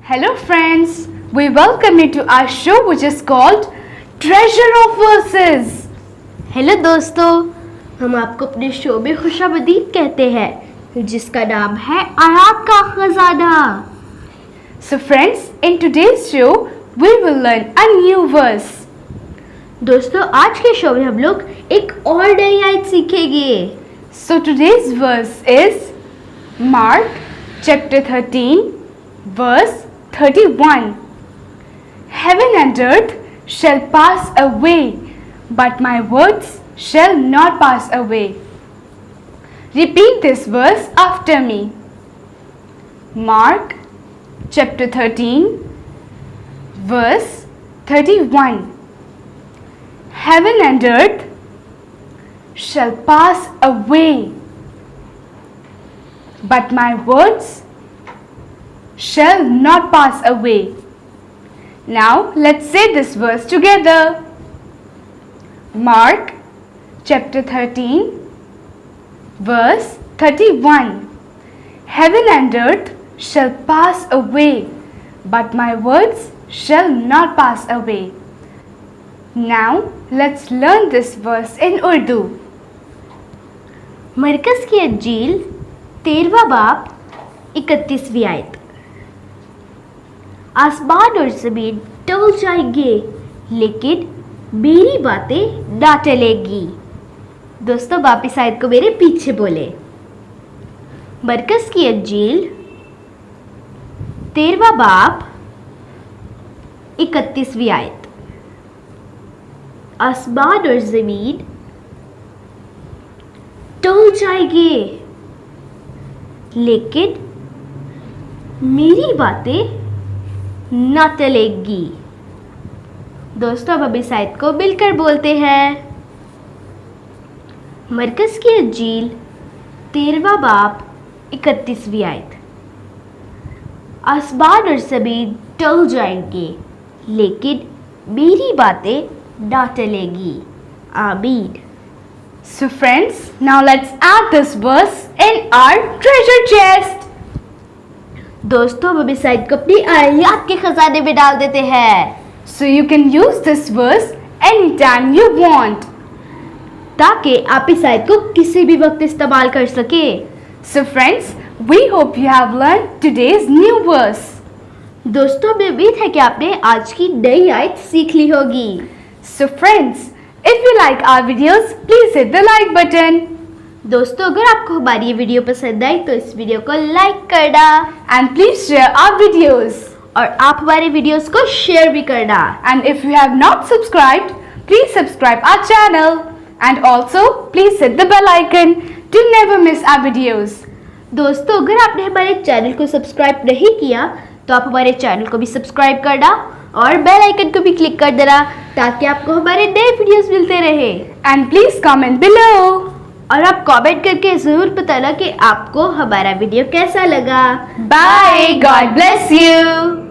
Hello friends, we welcome you to our show which is called Treasure of Verses. Hello दोस्तों, हम आपको अपने show में खुशामदीद कहते हैं जिसका नाम है आयात का खजाना। So friends, in today's show we will learn a new verse. दोस्तों, आज के शो में हम लोग एक और नई आयत सीखेंगे। So today's verse is Mark chapter 13 verse 31. Heaven and earth shall pass away, but my words shall not pass away. Repeat this verse after me. Mark chapter 13 verse 31. Heaven and earth shall pass away, but my words shall not pass away. Now let's say this verse together. Mark chapter 13 verse 31. Heaven and earth shall pass away, but my words shall not pass away. Now let's learn this verse in Urdu. मरकज़ की अंजील 13वां बाब 31वीं आयत। आसमान और ज़मीन टल जाएंगे लेकिन मेरी बातें ना टलेंगी। दोस्तों, वापिस आयत को मेरे पीछे बोले। मरकज़ की अंजील 13वां बाब 31वीं आयत। आसमान और ज़मीन टल जाएंगे लेकिन मेरी बातें ना टलेंगी। दोस्तों, अब हम इस आयत को मिलकर बोलते हैं। मरकज़ की अंजील 13वां बाब 31वीं आयत। आसमान और ज़मीन टल जाएंगे लेकिन मेरी बातें ना टलेंगी। आमीन। So friends, now let's add this verse in our treasure chest. दोस्तों, हम इस आयत को अपनी आयात के खजाने में डाल देते हैं। So you can use this verse anytime you want. ताकि आप इस आयत को किसी भी वक्त इस्तेमाल कर सके। So friends, we hope you have learned today's new verse. दोस्तों, हमें उम्मीद है कि आपने आज की नई आयत सीख ली होगी। So friends, if you like our videos, please hit the like button. दोस्तों, अगर आपको हमारी ये वीडियो पसंद आई तो इस वीडियो को लाइक करना And please share our videos. और आप हमारे वीडियोस को शेयर भी करना। And if you have not subscribed, please subscribe our channel. And also, please hit the bell icon to never miss our videos. दोस्तों, अगर आपने हमारे चैनल को सब्सक्राइब नहीं किया तो आप हमारे चैनल को भी सब्सक्राइब करना और बेल आइकन को भी क्लिक कर देना ताकि आपको हमारे नए वीडियोस मिलते रहे। And please comment below. और आप कमेंट करके ज़रूर बताना कि आपको हमारा वीडियो कैसा लगा। Bye. God bless you.